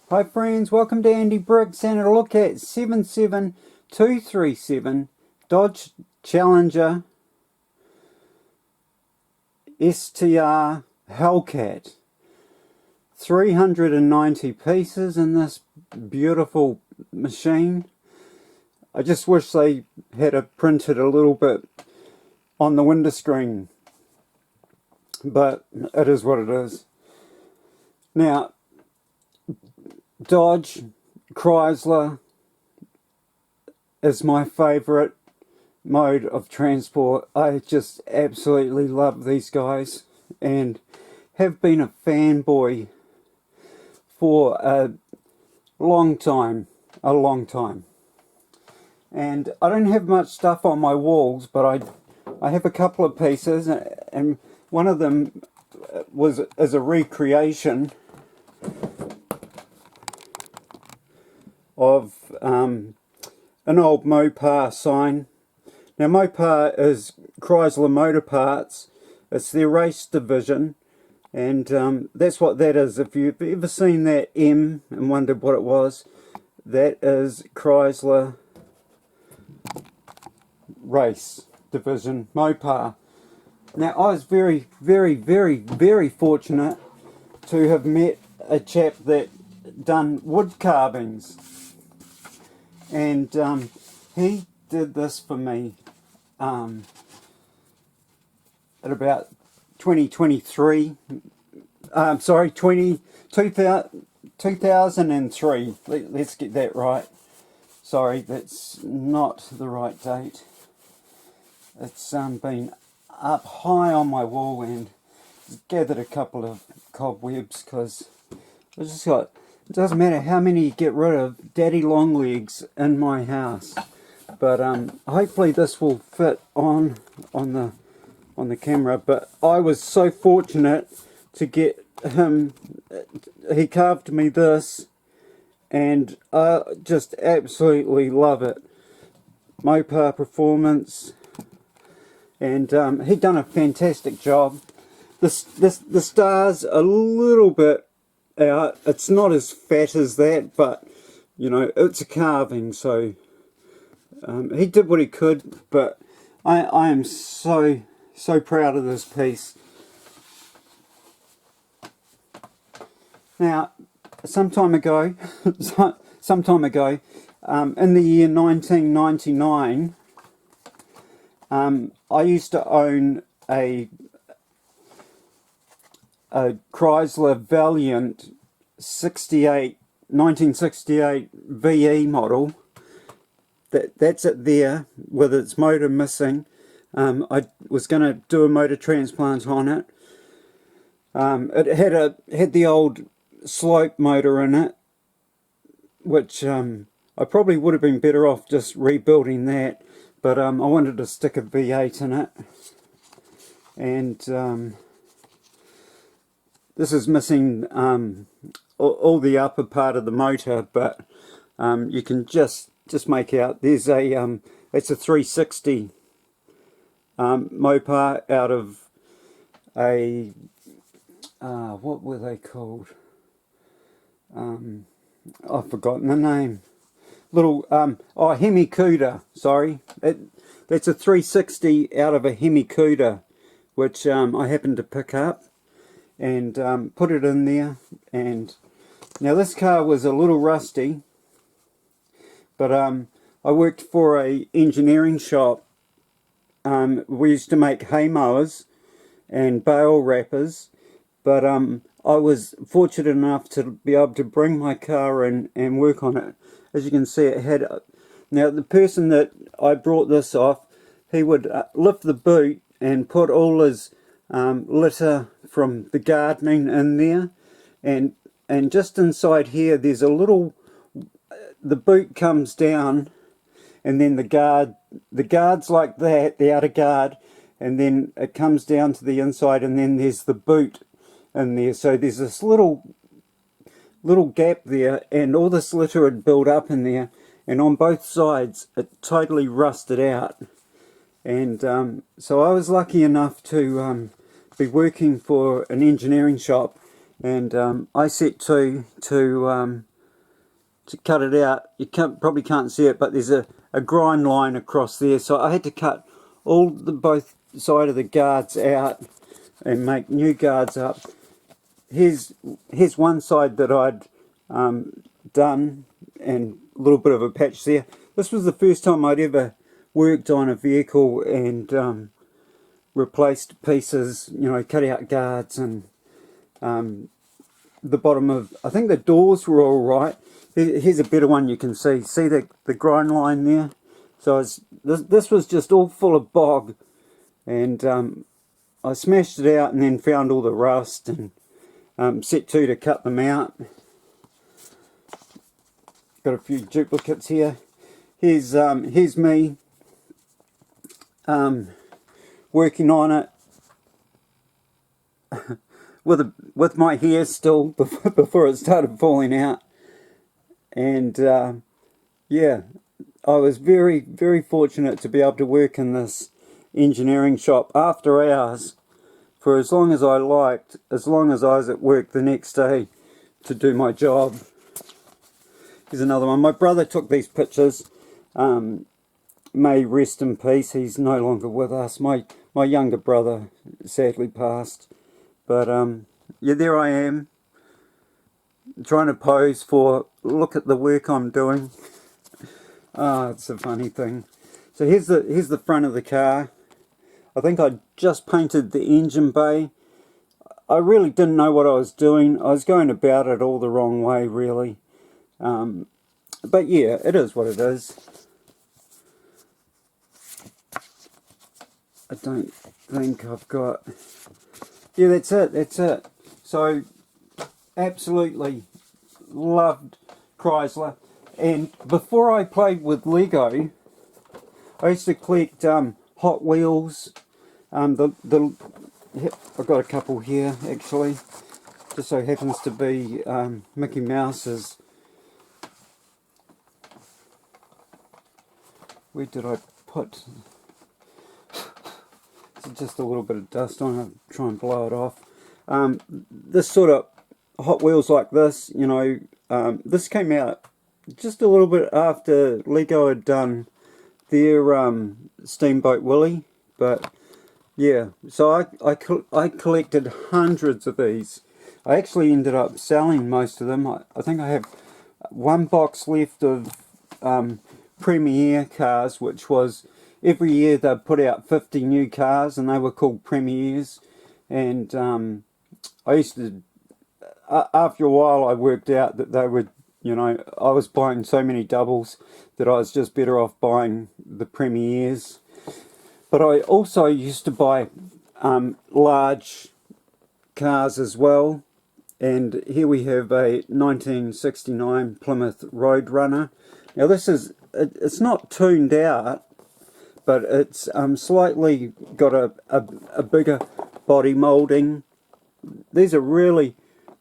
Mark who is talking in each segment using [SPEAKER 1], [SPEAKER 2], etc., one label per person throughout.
[SPEAKER 1] Hi friends, welcome to Andy Briggs and a look at 77237 Dodge Challenger STR Hellcat. 390 pieces in this beautiful machine. I just wish they had it printed a little bit on the window screen, but it is what it is. Now, Dodge, Chrysler is my favourite mode of transport. I just absolutely love these guys and have been a fanboy for a long time. And I don't have much stuff on my walls, but I have a couple of pieces, and one of them is a recreation of an old Mopar sign. Now Mopar is Chrysler Motor Parts. It's their race division, and that's what that is. If you've ever seen that M and wondered what it was, that is Chrysler Race Division Mopar. Now I was very fortunate to have met a chap that done wood carvings, and he did this for me at about 2003. 2003. Let's get that right. Sorry, that's not the right date. It's been up high on my wall and gathered a couple of cobwebs because I just got, it doesn't matter how many you get rid of, daddy long legs in my house. But hopefully this will fit on the camera. But I was so fortunate to get him. He carved me this, and I just absolutely love it. Mopar Performance, and he done a fantastic job. The star's a little bit out. It's not as fat as that, but you know, it's a carving, so he did what he could. But I am so proud of this piece. Now, some time ago, in the year 1999, I used to own a Chrysler Valiant 1968 VE model. That's it there with its motor missing. I was going to do a motor transplant on it. It had the old slope motor in it, which I probably would have been better off just rebuilding that, but I wanted to stick a V8 in it, and this is missing all the upper part of the motor, but you can just make out there's a it's a 360 Mopar out of a what were they called? I've forgotten the name. Little Hemi Cuda. Sorry, that's a 360 out of a Hemi Cuda, which I happened to pick up and put it in there. And now this car was a little rusty, but I worked for a engineering shop. We used to make hay mowers and bale wrappers, but I was fortunate enough to be able to bring my car in and work on it. As you can see, it had, now the person that I brought this off, he would lift the boot and put all his litter from the gardening in there, and just inside here there's a little, the boot comes down, and then the guard's like that, the outer guard, and then it comes down to the inside, and then there's the boot in there. So there's this little gap there, and all this litter had built up in there, and on both sides it totally rusted out. And so I was lucky enough to be working for an engineering shop, and I set to to cut it out. You probably can't see it, but there's a grind line across there. So I had to cut both side of the guards out and make new guards up. Here's one side that I'd done, and a little bit of a patch there. This was the first time I'd ever worked on a vehicle and replaced pieces, you know, cut out guards, and the bottom of, I think the doors were all right. Here's a better one you can see. See the grind line there? So this was just all full of bog, and I smashed it out and then found all the rust and set to cut them out. Got a few duplicates here. Here's me working on it with my hair still before it started falling out. And yeah, I was very, very fortunate to be able to work in this engineering shop after hours for as long as I liked, as long as I was at work the next day to do my job. Here's another one. My brother took these pictures. May rest in peace. He's no longer with us. My younger brother sadly passed. But yeah, there I am, trying to pose for, look at the work I'm doing. Ah, it's a funny thing. So here's the front of the car. I think I just painted the engine bay. I really didn't know what I was doing. I was going about it all the wrong way, really. But yeah, it is what it is. I don't think I've got... Yeah, that's it. So, absolutely loved Chrysler. And before I played with Lego, I used to collect Hot Wheels. I've got a couple here, actually. Just so happens to be Mickey Mouse's. Where did I put... Just a little bit of dust on it, try and blow it off. This sort of Hot Wheels like this, you know, this came out just a little bit after Lego had done their Steamboat Willie. But yeah, so I collected hundreds of these. I actually ended up selling most of them. I think I have one box left of Premier cars, which was... Every year they'd put out 50 new cars, and they were called Premiers. And I used to, after a while I worked out that they would, you know, I was buying so many doubles that I was just better off buying the Premiers. But I also used to buy large cars as well. And here we have a 1969 Plymouth Roadrunner. Now this is, it's not tuned out, but it's slightly got a bigger body moulding. These are really,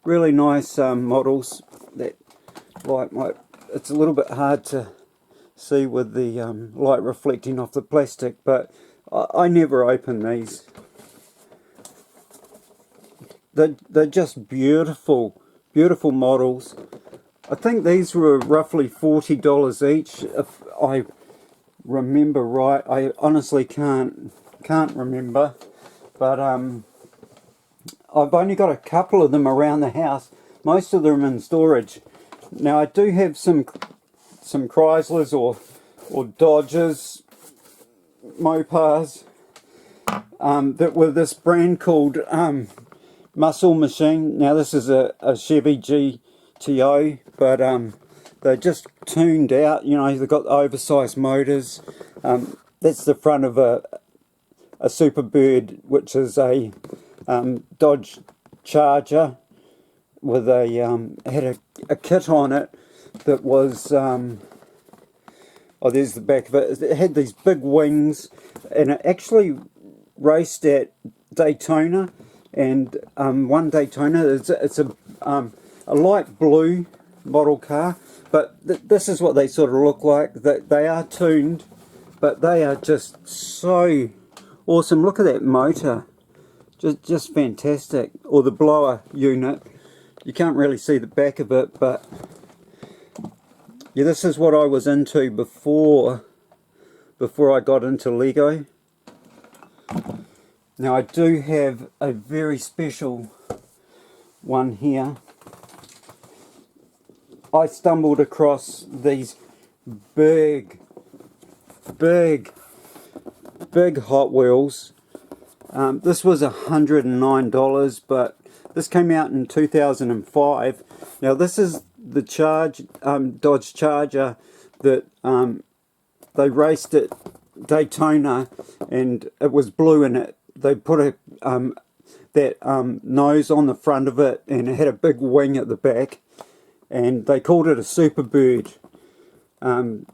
[SPEAKER 1] really nice models. That light might, it's a little bit hard to see with the light reflecting off the plastic, but I never open these. They're just beautiful, beautiful models. I think these were roughly $40 each, if I remember right. I honestly can't remember, but I've only got a couple of them around the house. Most of them in storage. Now I do have some Chryslers or Dodges, Mopars that were this brand called Muscle Machine. Now this is a Chevy GTO, but they're just tuned out, you know, they've got oversized motors. That's the front of a Superbird, which is a Dodge Charger with had a kit on it that was, oh, there's the back of it. It had these big wings, and it actually raced at Daytona. And one Daytona, it's a light blue model car, but this is what they sort of look like. They are tuned, but they are just so awesome. Look at that motor, just fantastic. Or the blower unit, you can't really see the back of it, but Yeah, this is what I was into before I got into Lego. Now I do have a very special one here. I stumbled across these big Hot Wheels. This was $109, but this came out in 2005. Now this is the Dodge Charger that they raced at Daytona, and it was blue in it. They put that nose on the front of it, and it had a big wing at the back, and they called it a Superbird,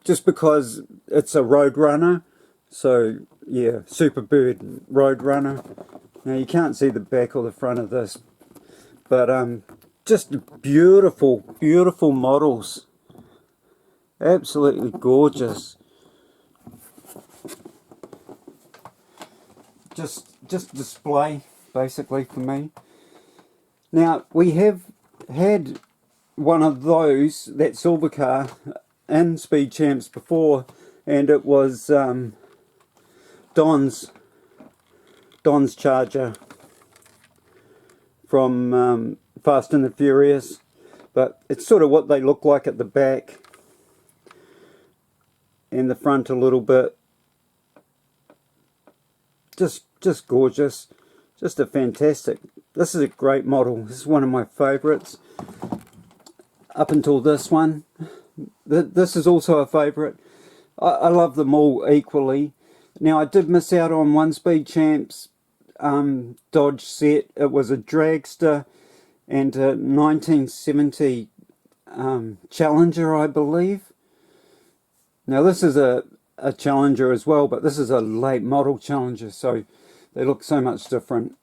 [SPEAKER 1] just because it's a road runner. So yeah, Superbird road runner. Now you can't see the back or the front of this, but just beautiful models, absolutely gorgeous. Just display basically for me. Now we have had one of those, that silver car, in Speed Champs before, and it was Don's Charger from Fast and the Furious, but it's sort of what they look like at the back and the front a little bit. Just gorgeous, just a fantastic. This is a great model. This is one of my favorites up until this one. This is also a favorite. I love them all equally. Now I did miss out on one Speed Champs Dodge set. It was a dragster and a 1970 Challenger, I believe. Now this is a Challenger as well, but this is a late model Challenger, so they look so much different.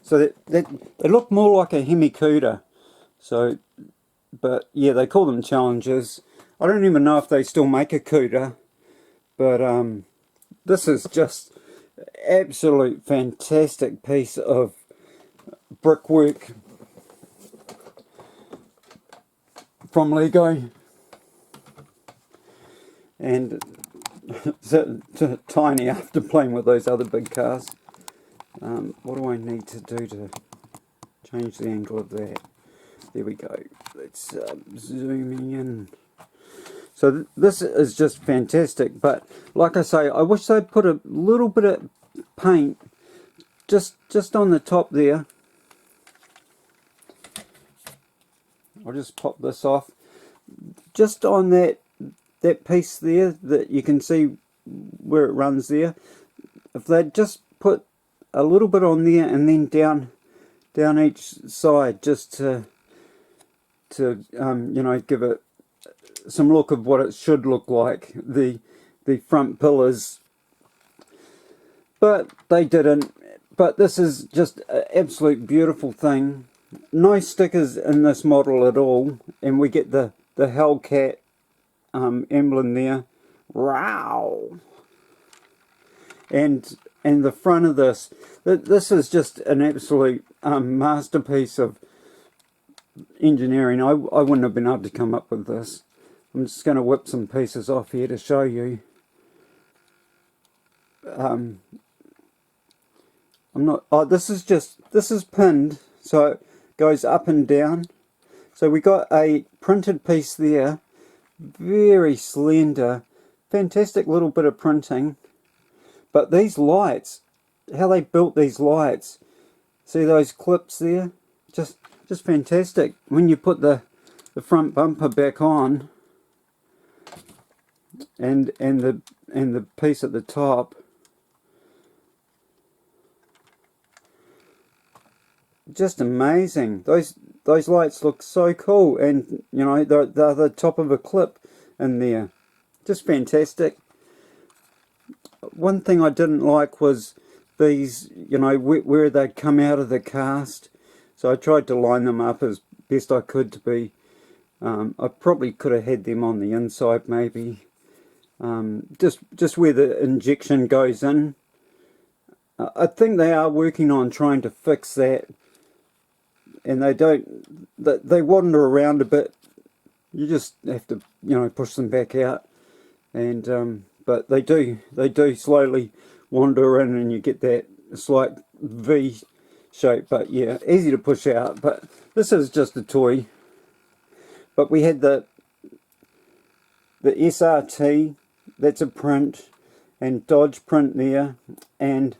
[SPEAKER 1] So they look more like a Hemi Cuda. So, but yeah, they call them Challengers. I don't even know if they still make a Cuda, but this is just absolute fantastic piece of brickwork from Lego. And it's tiny after playing with those other big cars. What do I need to do to change the angle of that? There we go. Let's zooming in. So this is just fantastic, but like I say, I wish they'd put a little bit of paint just on the top there. I'll just pop this off. Just on that piece there that you can see where it runs there. If they'd just put a little bit on there and then down each side, just to you know, give it some look of what it should look like, the front pillars. But they didn't. But this is just an absolute beautiful thing. No stickers in this model at all, and we get the Hellcat emblem there. Wow! And the front of this is just an absolute masterpiece of engineering. I wouldn't have been able to come up with this. I'm just going to whip some pieces off here to show you. I'm not. Oh, this is pinned, so it goes up and down. So we got a printed piece there, very slender, fantastic little bit of printing. But these lights, how they built these lights, see those clips there? Just fantastic. When you put the front bumper back on, and the piece at the top, just amazing. Those lights look so cool, and you know they're the top of a clip in there. Just fantastic. One thing I didn't like was these, you know, where they'd come out of the cast. So I tried to line them up as best I could to be. I probably could have had them on the inside, maybe. Just where the injection goes in. I think they are working on trying to fix that. and they wander around a bit. You just have to, you know, push them back out, and but they do slowly wander in, and you get that slight V shape. But yeah, easy to push out. But this is just a toy. But we had the SRT, that's a print, and Dodge print there, and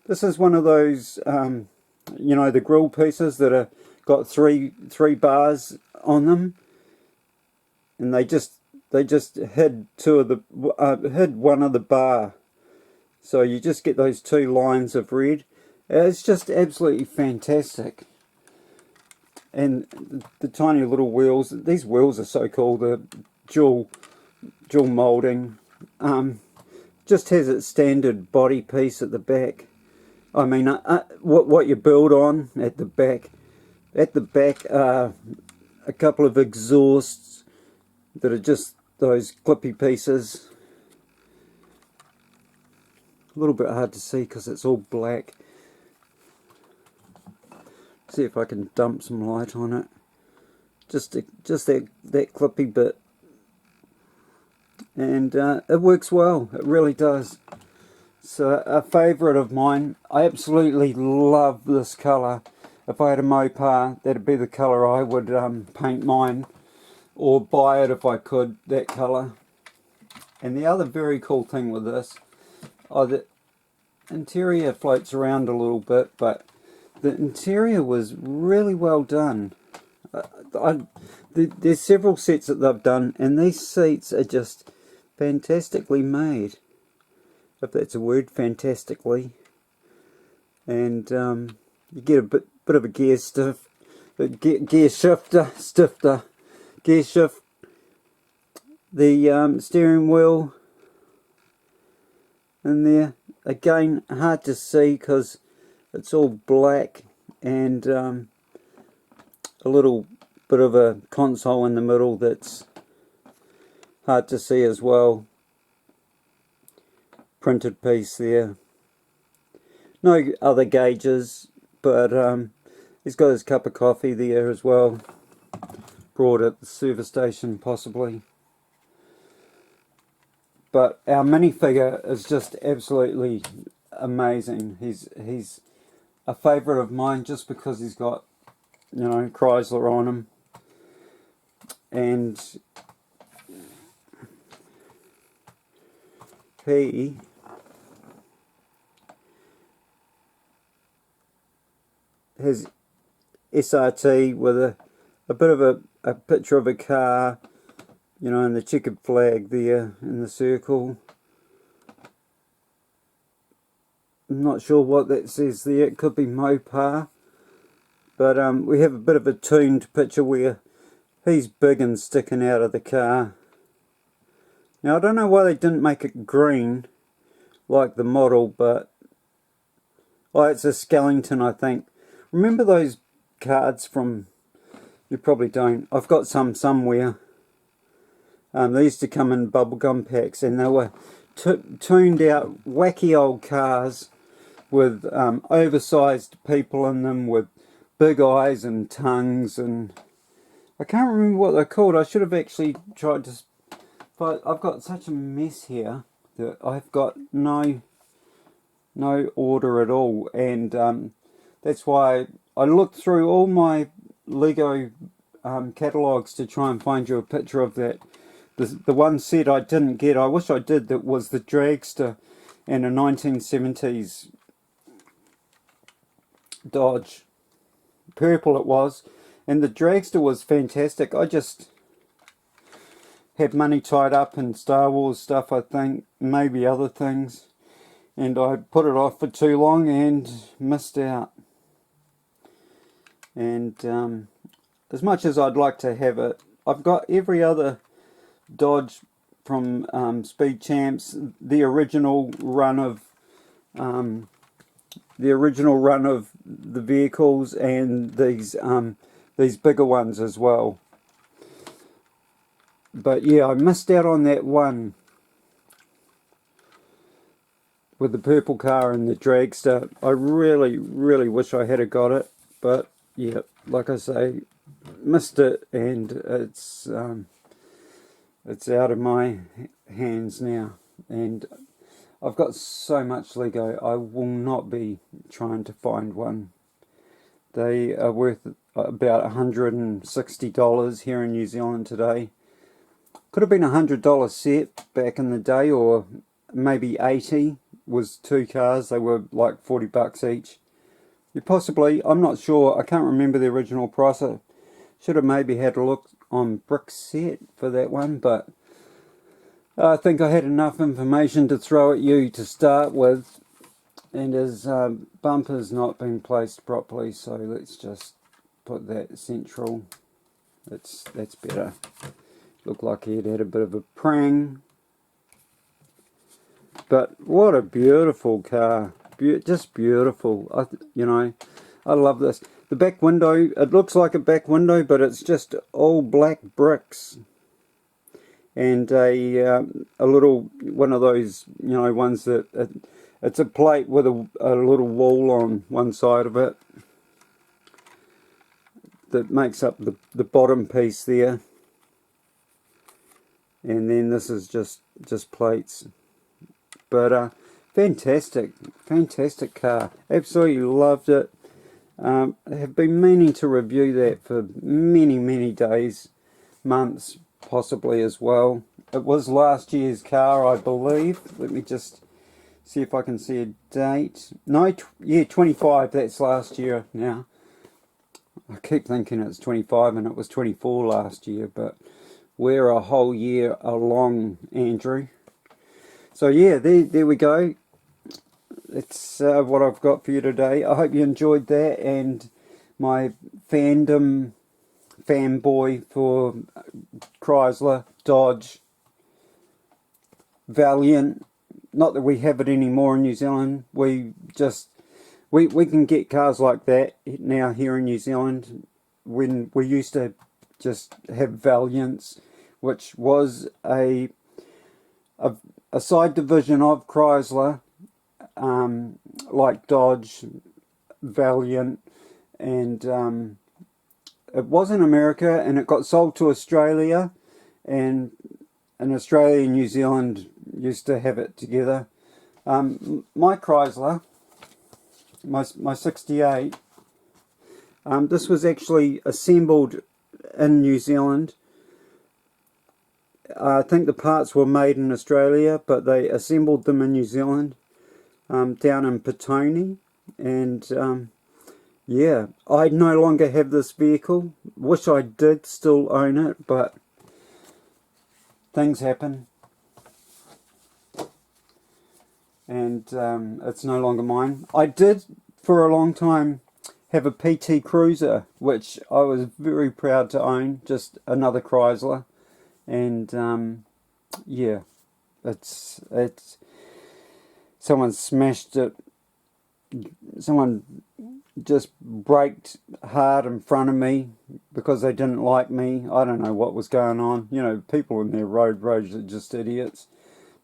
[SPEAKER 1] this is one of those, you know, the grill pieces that are got three bars on them, and they just hid hid one of the bar, so you just get those two lines of red. It's just absolutely fantastic. And the tiny little wheels, these wheels are so cool, the dual moulding, just has its standard body piece at the back. I mean, what you build on at the back. At the back are a couple of exhausts that are just those clippy pieces. A little bit hard to see because it's all black. See if I can dump some light on it. Just that clippy bit, and it works well. It really does. So a favourite of mine. I absolutely love this colour. If I had a Mopar, that'd be the colour I would paint mine, or buy it if I could, that colour. And the other very cool thing with this, the interior floats around a little bit, but the interior was really well done. There's several sets that they've done, and these seats are just fantastically made, if that's a word, fantastically. And you get a bit of a gear shift, the steering wheel in there. Again, hard to see because it's all black, and a little bit of a console in the middle that's hard to see as well. Printed piece there. No other gauges, but he's got his cup of coffee there as well. Brought at the service station possibly. But our minifigure is just absolutely amazing. He's a favourite of mine just because he's got, you know, Chrysler on him, and he has SRT with a bit of a picture of a car, you know, and the checkered flag there in the circle. I'm not sure what that says there. It could be Mopar. But we have a bit of a tuned picture where he's big and sticking out of the car. Now I don't know why they didn't make it green like the model, but it's a skeleton, I think. Remember those cards from, you probably don't, I've got some somewhere. They used to come in bubblegum packs, and they were tuned out wacky old cars with oversized people in them with big eyes and tongues, and I can't remember what they're called. I should have actually tried to, but I've got such a mess here that I've got no order at all, and that's why I looked through all my Lego catalogues to try and find you a picture of that. The one set I didn't get, I wish I did, that was the dragster and a 1970s Dodge. Purple it was, and the dragster was fantastic. I just had money tied up in Star Wars stuff, I think, maybe other things, and I put it off for too long and missed out. And as much as I'd like to have it, I've got every other Dodge from Speed Champs, the original run of the vehicles, and these bigger ones as well. But yeah, I missed out on that one with the purple car and the dragster. I really wish I had got it, but yeah, like I say, missed it, and it's out of my hands now, and I've got so much Lego. I will not be trying to find one. They are worth about $160 here in New Zealand today. Could have been $100 set back in the day, or maybe 80 was 2 cars. They were like 40 bucks each. You possibly, I'm not sure, I can't remember the original price. I should have maybe had a look on Brickset for that one, but I think I had enough information to throw at you to start with, and his bumper's not been placed properly, so let's just put that central. That's better. Looked like he'd had a bit of a prang. But what a beautiful car. Just beautiful. You know, I love this. The back window, it looks like a back window, but it's just all black bricks. And a little, one of those, you know, ones that, it's a plate with a little wall on one side of it that makes up the bottom piece there. And then this is just plates. But fantastic car. Absolutely loved it. I have been meaning to review that for many days, months possibly as well. It was last year's car, I believe. Let me just see if I can see a date. No, yeah, 25. That's last year now. I keep thinking it's 25 and it was 24 last year, but we're a whole year along, Andrew. So yeah, there we go. That's what I've got for you today. I hope you enjoyed that, and my fanboy for Chrysler, Dodge, Valiant. Not that we have it anymore in New Zealand. We can get cars like that now here in New Zealand. When we used to just have Valiants, which was a side division of Chrysler, like Dodge, Valiant, and it was in America, and it got sold to Australia, and in Australia and New Zealand used to have it together. My Chrysler, my 68, this was actually assembled in New Zealand. I think the parts were made in Australia, but they assembled them in New Zealand, down in Petone. And yeah, I no longer have this vehicle. Wish I did still own it, but things happen, and it's no longer mine. I did for a long time have a PT Cruiser, which I was very proud to own, just another Chrysler. And yeah, it's someone smashed it. Someone just braked hard in front of me because they didn't like me. I don't know what was going on. You know, people in their road rage are just idiots.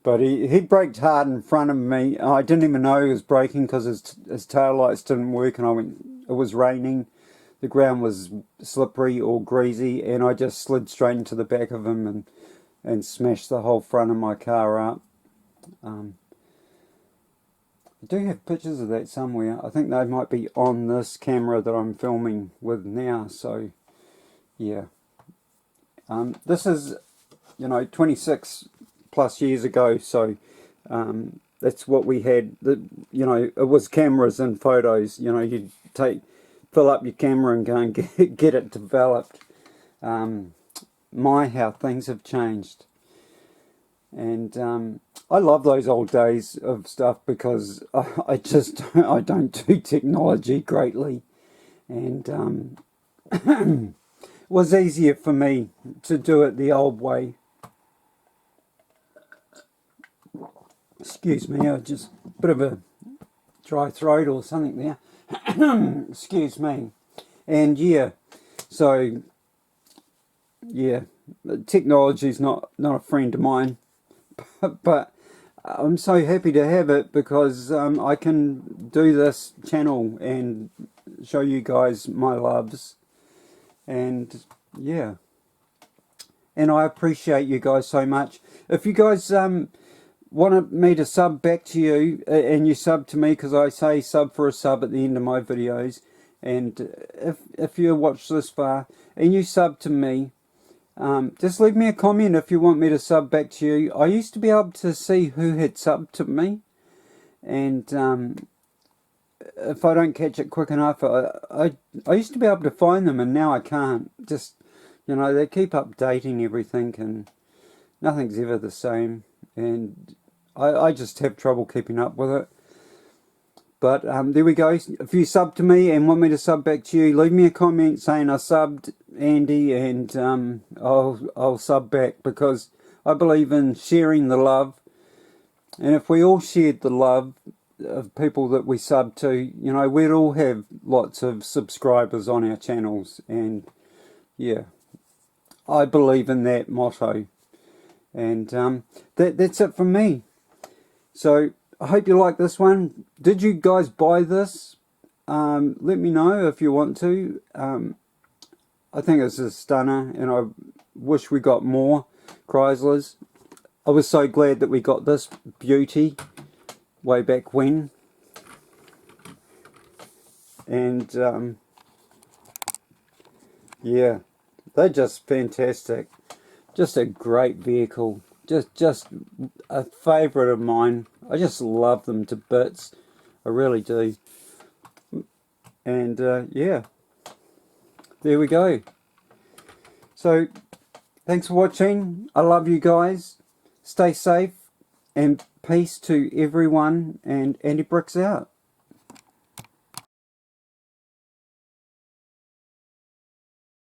[SPEAKER 1] But he braked hard in front of me. I didn't even know he was braking because his tail lights didn't work, and it was raining. The ground was slippery or greasy, and I just slid straight into the back of him and smashed the whole front of my car up. I do have pictures of that somewhere. I think they might be on this camera that I'm filming with now. So yeah, this is, you know, 26 plus years ago. So that's what we had. You know, it was cameras and photos. You know, you'd fill up your camera and go and get it developed. How things have changed. And I love those old days of stuff because I don't do technology greatly, and it was easier for me to do it the old way. Excuse me, I just a bit of a dry throat or something there. Excuse me. And yeah, so yeah, technology's not a friend of mine, but I'm so happy to have it because I can do this channel and show you guys my loves. And yeah, and I appreciate you guys so much. If you guys wanted me to sub back to you, and you sub to me, because I say sub for a sub at the end of my videos, and if you watch this far and you sub to me, just leave me a comment if you want me to sub back to you. I used to be able to see who had subbed to me, and if I don't catch it quick enough, I used to be able to find them, and now I can't. Just, you know, they keep updating everything and nothing's ever the same, and I just have trouble keeping up with it. But there we go. If you sub to me and want me to sub back to you, leave me a comment saying I subbed Andy, and I'll sub back, because I believe in sharing the love. And if we all shared the love of people that we sub to, you know, we'd all have lots of subscribers on our channels. And yeah, I believe in that motto. And that's it from me. So I hope you like this one. Did you guys buy this? Let me know if you want to. I think it's a stunner, and I wish we got more Chryslers. I was so glad that we got this beauty way back when. And yeah, they're just fantastic. Just a great vehicle. Just a favourite of mine. I just love them to bits. I really do. And yeah, there we go. So thanks for watching. I love you guys. Stay safe, and peace to everyone. And Andy Bricks out.